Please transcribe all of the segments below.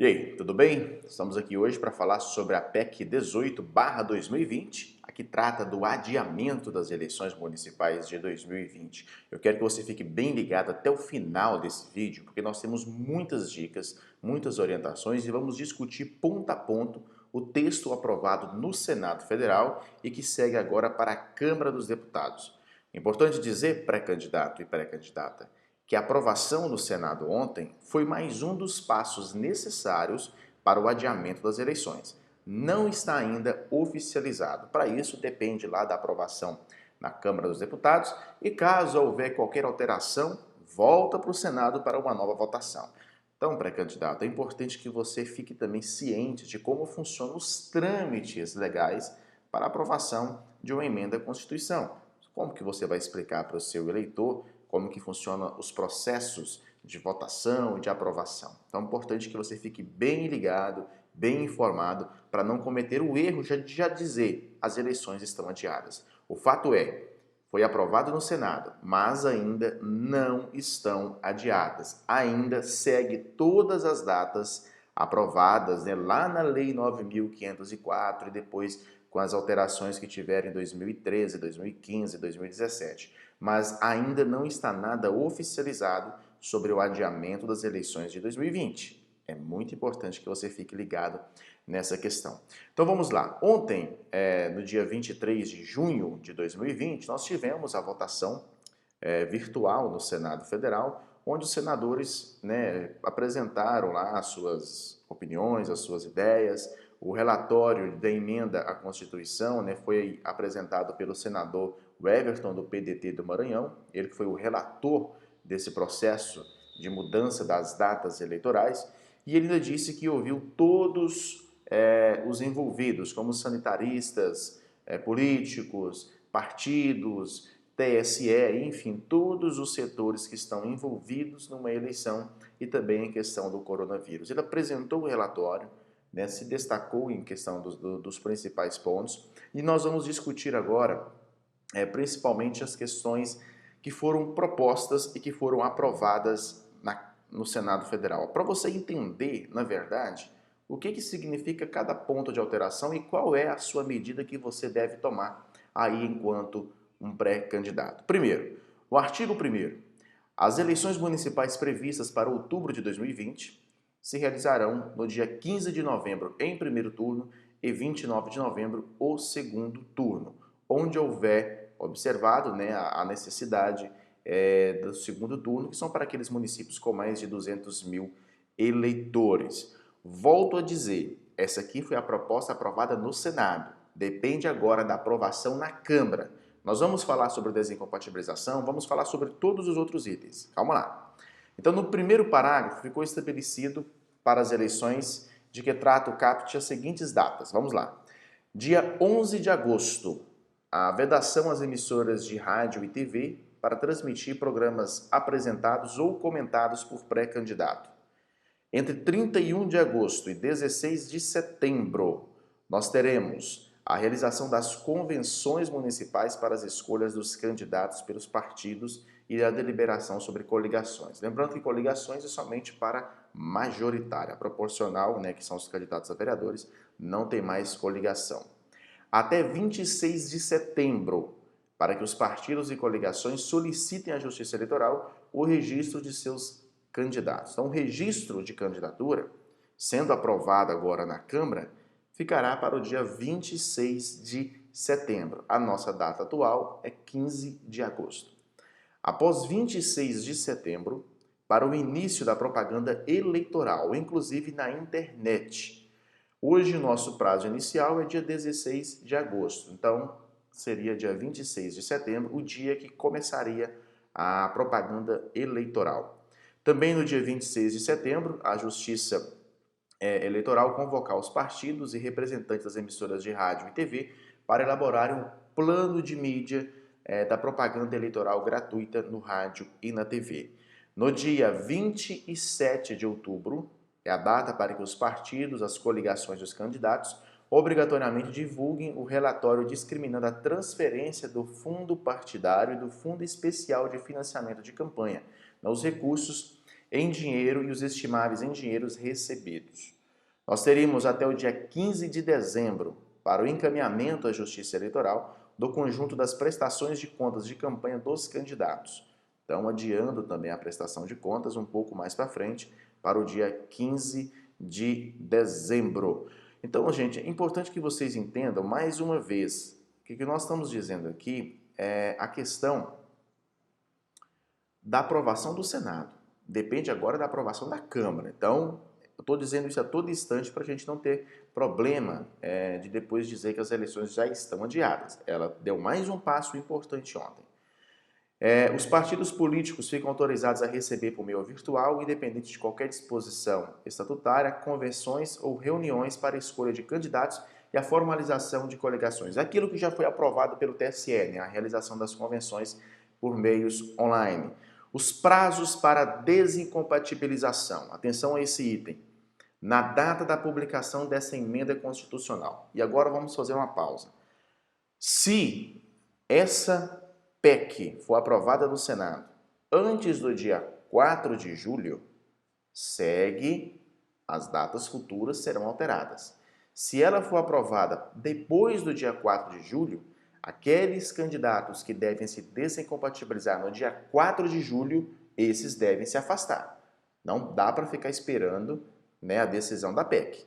E aí, tudo bem? Estamos aqui hoje para falar sobre a PEC 18/2020, a que trata do adiamento das eleições municipais de 2020. Eu quero que você fique bem ligado até o final desse vídeo, porque nós temos muitas dicas, muitas orientações e vamos discutir ponto a ponto o texto aprovado no Senado Federal e que segue agora para a Câmara dos Deputados. Importante dizer, pré-candidato e pré-candidata, que a aprovação no Senado ontem foi mais um dos passos necessários para o adiamento das eleições. Não está ainda oficializado. Para isso, depende lá da aprovação na Câmara dos Deputados e caso houver qualquer alteração, volta para o Senado para uma nova votação. Então, pré-candidato, é importante que você fique também ciente de como funcionam os trâmites legais para a aprovação de uma emenda à Constituição. Como que você vai explicar para o seu eleitor como que funcionam os processos de votação e de aprovação. Então é importante que você fique bem ligado, bem informado, para não cometer o erro de já dizer as eleições estão adiadas. O fato é, foi aprovado no Senado, mas ainda não estão adiadas. Ainda segue todas as datas aprovadas, né, lá na Lei 9.504 e depois com as alterações que tiveram em 2013, 2015, 2017. Mas ainda não está nada oficializado sobre o adiamento das eleições de 2020. É muito importante que você fique ligado nessa questão. Então vamos lá. Ontem, no dia 23 de junho de 2020, nós tivemos a votação virtual no Senado Federal, onde os senadores, né, apresentaram lá as suas opiniões, as suas ideias. O relatório da emenda à Constituição, né, foi apresentado pelo senador Everton, do PDT do Maranhão, ele que foi o relator desse processo de mudança das datas eleitorais, e ele ainda disse que ouviu todos os envolvidos, como sanitaristas, políticos, partidos, TSE, enfim, todos os setores que estão envolvidos numa eleição e também em questão do coronavírus. Ele apresentou o relatório, né, se destacou em questão dos principais pontos e nós vamos discutir agora principalmente as questões que foram propostas e que foram aprovadas no Senado Federal. Para você entender, na verdade, o que significa cada ponto de alteração e qual é a sua medida que você deve tomar aí enquanto um pré-candidato. Primeiro, o artigo 1º. As eleições municipais previstas para outubro de 2020 se realizarão no dia 15 de novembro em primeiro turno e 29 de novembro o segundo turno, onde houver observado, né, a necessidade do segundo turno, que são para aqueles municípios com mais de 200 mil eleitores. Volto a dizer, essa aqui foi a proposta aprovada no Senado, depende agora da aprovação na Câmara. Nós vamos falar sobre desincompatibilização, vamos falar sobre todos os outros itens. Calma lá. Então, no primeiro parágrafo, ficou estabelecido para as eleições de que trata o CAPT as seguintes datas. Vamos lá. Dia 11 de agosto, a vedação às emissoras de rádio e TV para transmitir programas apresentados ou comentados por pré-candidato. Entre 31 de agosto e 16 de setembro, nós teremos a realização das convenções municipais para as escolhas dos candidatos pelos partidos e a deliberação sobre coligações. Lembrando que coligações é somente para majoritária, proporcional, né, que são os candidatos a vereadores, não tem mais coligação. Até 26 de setembro, para que os partidos e coligações solicitem à Justiça Eleitoral o registro de seus candidatos. Então, o registro de candidatura, sendo aprovado agora na Câmara, ficará para o dia 26 de setembro. A nossa data atual é 15 de agosto. Após 26 de setembro, para o início da propaganda eleitoral, inclusive na internet. Hoje, nosso prazo inicial é dia 16 de agosto, então seria dia 26 de setembro, o dia que começaria a propaganda eleitoral. Também no dia 26 de setembro, a Justiça Eleitoral convocar os partidos e representantes das emissoras de rádio e TV para elaborar um plano de mídia da propaganda eleitoral gratuita no rádio e na TV. No dia 27 de outubro, é a data para que os partidos, as coligações dos candidatos, obrigatoriamente divulguem o relatório discriminando a transferência do fundo partidário e do fundo especial de financiamento de campanha, os recursos em dinheiro e os estimáveis em dinheiros recebidos. Nós teríamos até o dia 15 de dezembro para o encaminhamento à Justiça Eleitoral do conjunto das prestações de contas de campanha dos candidatos. Então, adiando também a prestação de contas um pouco mais para frente, para o dia 15 de dezembro. Então, gente, é importante que vocês entendam mais uma vez que o que nós estamos dizendo aqui é a questão da aprovação do Senado. Depende agora da aprovação da Câmara. Então, eu estou dizendo isso a todo instante para a gente não ter problema de depois dizer que as eleições já estão adiadas. Ela deu mais um passo importante ontem. Os partidos políticos ficam autorizados a receber por meio virtual, independente de qualquer disposição estatutária, convenções ou reuniões para a escolha de candidatos e a formalização de coligações. Aquilo que já foi aprovado pelo TSE, né? A realização das convenções por meios online. Os prazos para desincompatibilização. Atenção a esse item. Na data da publicação dessa emenda constitucional. E agora vamos fazer uma pausa. Se essa PEC for aprovada no Senado antes do dia 4 de julho, segue, as datas futuras serão alteradas. Se ela for aprovada depois do dia 4 de julho, aqueles candidatos que devem se desincompatibilizar no dia 4 de julho, esses devem se afastar. Não dá para ficar esperando, né, a decisão da PEC.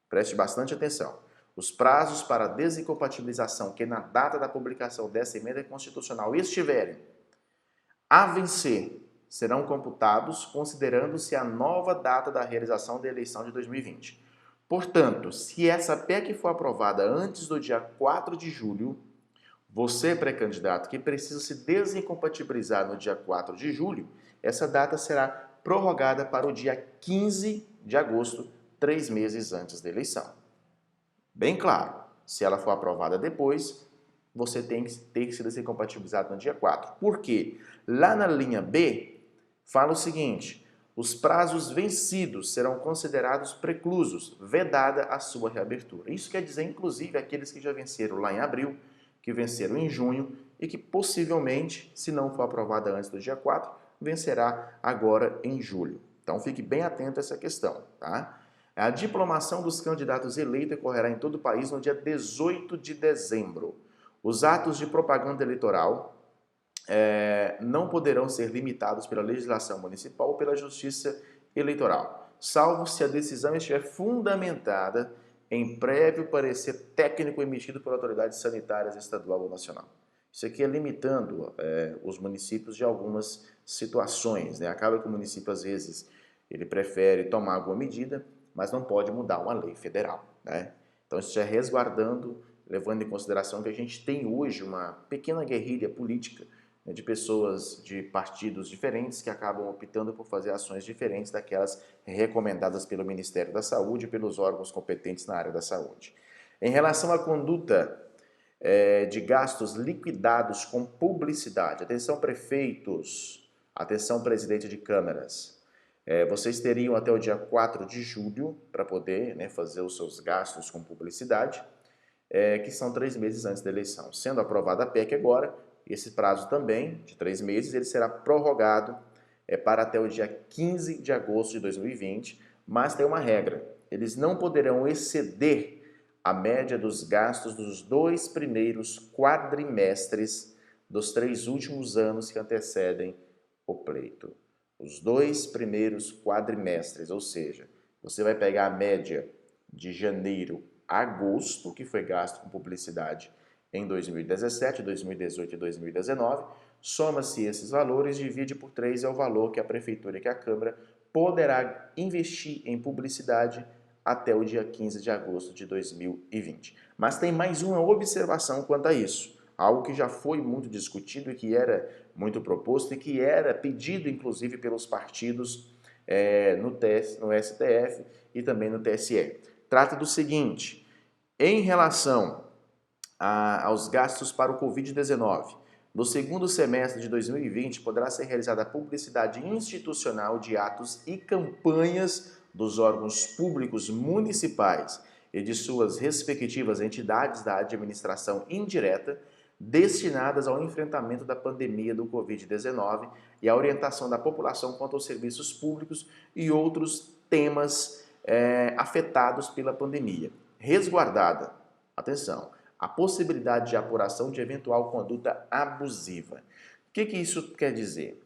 Preste bastante atenção. Os prazos para desincompatibilização que na data da publicação dessa emenda constitucional estiverem a vencer serão computados considerando-se a nova data da realização da eleição de 2020. Portanto, se essa PEC for aprovada antes do dia 4 de julho, você, pré-candidato, que precisa se desincompatibilizar no dia 4 de julho, essa data será prorrogada para o dia 15 de agosto, 3 meses antes da eleição. Bem claro, se ela for aprovada depois, você tem que ter que se desincompatibilizado no dia 4. Por quê? Lá na linha B, fala o seguinte: os prazos vencidos serão considerados preclusos, vedada a sua reabertura. Isso quer dizer, inclusive, aqueles que já venceram lá em abril, que venceram em junho e que possivelmente, se não for aprovada antes do dia 4, vencerá agora em julho. Então, fique bem atento a essa questão, tá? A diplomação dos candidatos eleitos ocorrerá em todo o país no dia 18 de dezembro. Os atos de propaganda eleitoral não poderão ser limitados pela legislação municipal ou pela justiça eleitoral, salvo se a decisão estiver fundamentada em prévio parecer técnico emitido por autoridades sanitárias estadual ou nacional. Isso aqui é limitando os municípios de algumas situações, né? Acaba que o município, às vezes, ele prefere tomar alguma medida, mas não pode mudar uma lei federal, né? Então, isso é resguardando, levando em consideração que a gente tem hoje uma pequena guerrilha política, né, de pessoas de partidos diferentes que acabam optando por fazer ações diferentes daquelas recomendadas pelo Ministério da Saúde e pelos órgãos competentes na área da saúde. Em relação à conduta de gastos liquidados com publicidade, atenção prefeitos, atenção presidente de câmaras, vocês teriam até o dia 4 de julho para poder, né, fazer os seus gastos com publicidade, que são 3 meses antes da eleição. Sendo aprovada a PEC agora, esse prazo também, de 3 meses, ele será prorrogado para até o dia 15 de agosto de 2020, mas tem uma regra: eles não poderão exceder a média dos gastos dos 2 primeiros quadrimestres dos 3 últimos anos que antecedem o pleito. Os 2 primeiros quadrimestres, ou seja, você vai pegar a média de janeiro a agosto, que foi gasto com publicidade em 2017, 2018 e 2019, soma-se esses valores, divide por 3, é o valor que a Prefeitura e que a Câmara poderá investir em publicidade até o dia 15 de agosto de 2020. Mas tem mais uma observação quanto a isso, algo que já foi muito discutido e que era muito proposto e que era pedido, inclusive, pelos partidos no STF e também no TSE. Trata do seguinte: em relação aos gastos para o Covid-19, no segundo semestre de 2020, poderá ser realizada a publicidade institucional de atos e campanhas dos órgãos públicos municipais e de suas respectivas entidades da administração indireta, destinadas ao enfrentamento da pandemia do Covid-19 e à orientação da população quanto aos serviços públicos e outros temas afetados pela pandemia. Resguardada, atenção, a possibilidade de apuração de eventual conduta abusiva. O que isso quer dizer?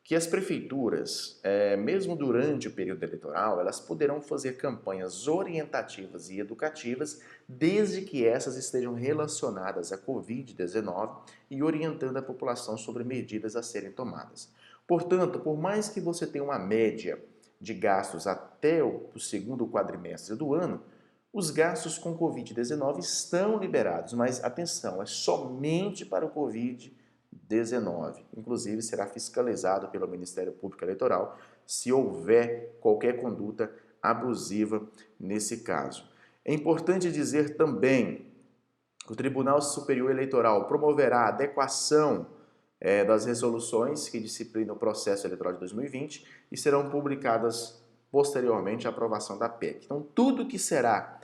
Que as prefeituras, mesmo durante o período eleitoral, elas poderão fazer campanhas orientativas e educativas, desde que essas estejam relacionadas à Covid-19 e orientando a população sobre medidas a serem tomadas. Portanto, por mais que você tenha uma média de gastos até o segundo quadrimestre do ano, os gastos com Covid-19 estão liberados, mas atenção, é somente para o Covid-19. Inclusive, será fiscalizado pelo Ministério Público Eleitoral se houver qualquer conduta abusiva nesse caso. É importante dizer também que o Tribunal Superior Eleitoral promoverá a adequação das resoluções que disciplinam o processo eleitoral de 2020 e serão publicadas posteriormente à aprovação da PEC. Então, tudo que será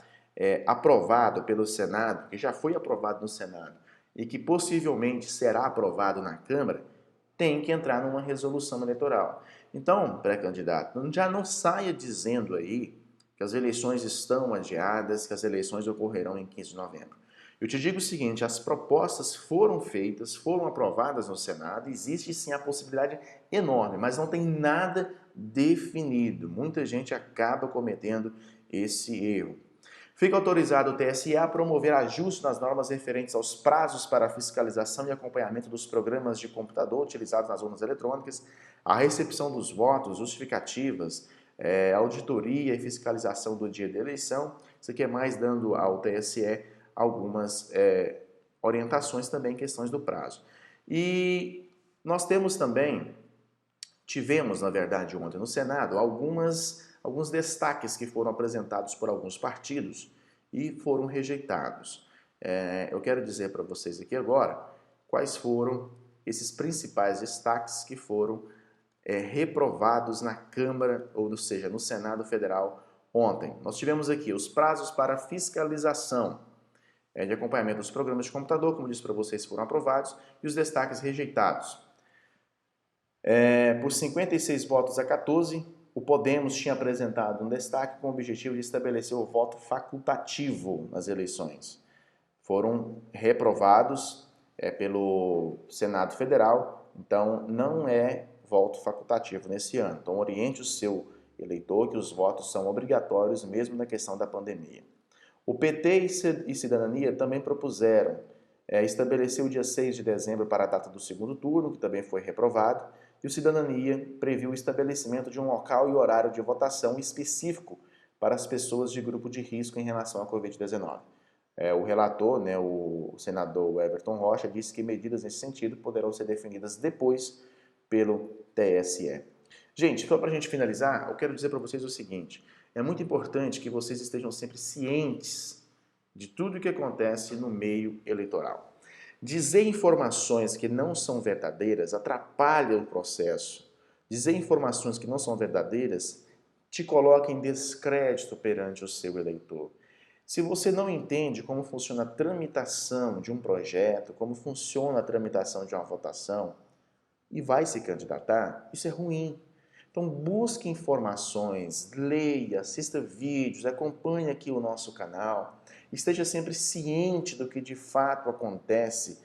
aprovado pelo Senado, que já foi aprovado no Senado, e que possivelmente será aprovado na Câmara, tem que entrar numa resolução eleitoral. Então, pré-candidato, já não saia dizendo aí que as eleições estão adiadas, que as eleições ocorrerão em 15 de novembro. Eu te digo o seguinte, as propostas foram feitas, foram aprovadas no Senado, existe sim a possibilidade enorme, mas não tem nada definido. Muita gente acaba cometendo esse erro. Fica autorizado o TSE a promover ajustes nas normas referentes aos prazos para a fiscalização e acompanhamento dos programas de computador utilizados nas urnas eletrônicas, a recepção dos votos, justificativas, auditoria e fiscalização do dia da eleição. Isso aqui é mais dando ao TSE algumas orientações também em questões do prazo. E nós tivemos, na verdade, ontem no Senado, alguns destaques que foram apresentados por alguns partidos e foram rejeitados. Eu quero dizer para vocês aqui agora quais foram esses principais destaques que foram reprovados na Câmara, ou seja, no Senado Federal ontem. Nós tivemos aqui os prazos para fiscalização de acompanhamento dos programas de computador, como disse para vocês, foram aprovados, e os destaques rejeitados. Por 56 votos a 14, o Podemos tinha apresentado um destaque com o objetivo de estabelecer o voto facultativo nas eleições. Foram reprovados pelo Senado Federal, então não é voto facultativo nesse ano. Então oriente o seu eleitor que os votos são obrigatórios mesmo na questão da pandemia. O PT e Cidadania também propuseram estabelecer o dia 6 de dezembro para a data do segundo turno, que também foi reprovado, e o Cidadania previu o estabelecimento de um local e horário de votação específico para as pessoas de grupo de risco em relação à Covid-19. O relator, o senador Everton Rocha, disse que medidas nesse sentido poderão ser definidas depois pelo TSE. Gente, só para a gente finalizar, eu quero dizer para vocês o seguinte, é muito importante que vocês estejam sempre cientes de tudo o que acontece no meio eleitoral. Dizer informações que não são verdadeiras atrapalha o processo. Dizer informações que não são verdadeiras te coloca em descrédito perante o seu eleitor. Se você não entende como funciona a tramitação de um projeto, como funciona a tramitação de uma votação e vai se candidatar, isso é ruim. Então busque informações, leia, assista vídeos, acompanhe aqui o nosso canal, esteja sempre ciente do que de fato acontece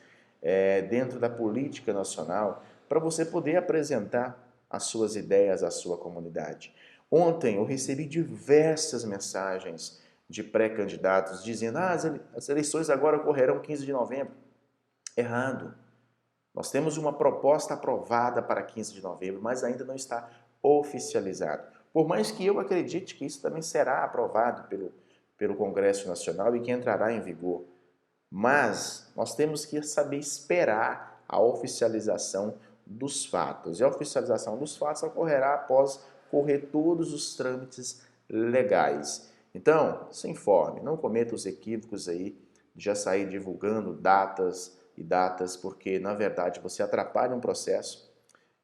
dentro da política nacional para você poder apresentar as suas ideias à sua comunidade. Ontem eu recebi diversas mensagens de pré-candidatos dizendo as eleições agora ocorrerão 15 de novembro. Errado. Nós temos uma proposta aprovada para 15 de novembro, mas ainda não está oficializado. Por mais que eu acredite que isso também será aprovado pelo Congresso Nacional e que entrará em vigor. Mas nós temos que saber esperar a oficialização dos fatos. E a oficialização dos fatos ocorrerá após correr todos os trâmites legais. Então, se informe, não cometa os equívocos aí de já sair divulgando datas, porque na verdade você atrapalha um processo.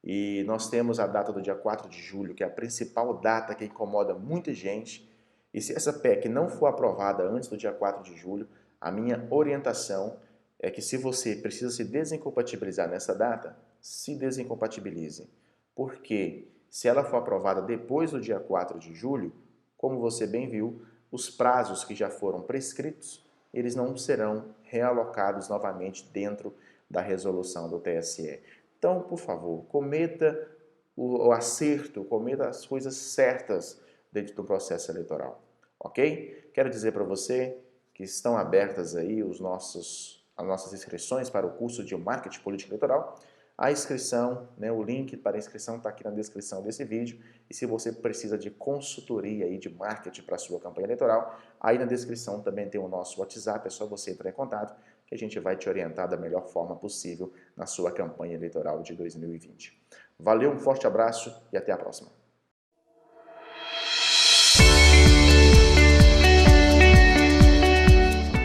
E nós temos a data do dia 4 de julho, que é a principal data que incomoda muita gente. E se essa PEC não for aprovada antes do dia 4 de julho, a minha orientação é que se você precisa se desincompatibilizar nessa data, se desincompatibilize. Porque se ela for aprovada depois do dia 4 de julho, como você bem viu, os prazos que já foram prescritos, eles não serão realocados novamente dentro da resolução do TSE. Então, por favor, cometa o acerto, cometa as coisas certas dentro do processo eleitoral, ok? Quero dizer para você que estão abertas aí as nossas inscrições para o curso de Marketing Político Eleitoral. A inscrição, né, o link para a inscrição está aqui na descrição desse vídeo. E se você precisa de consultoria aí de marketing para a sua campanha eleitoral, aí na descrição também tem o nosso WhatsApp, é só você entrar em contato que a gente vai te orientar da melhor forma possível na sua campanha eleitoral de 2020. Valeu, um forte abraço e até a próxima.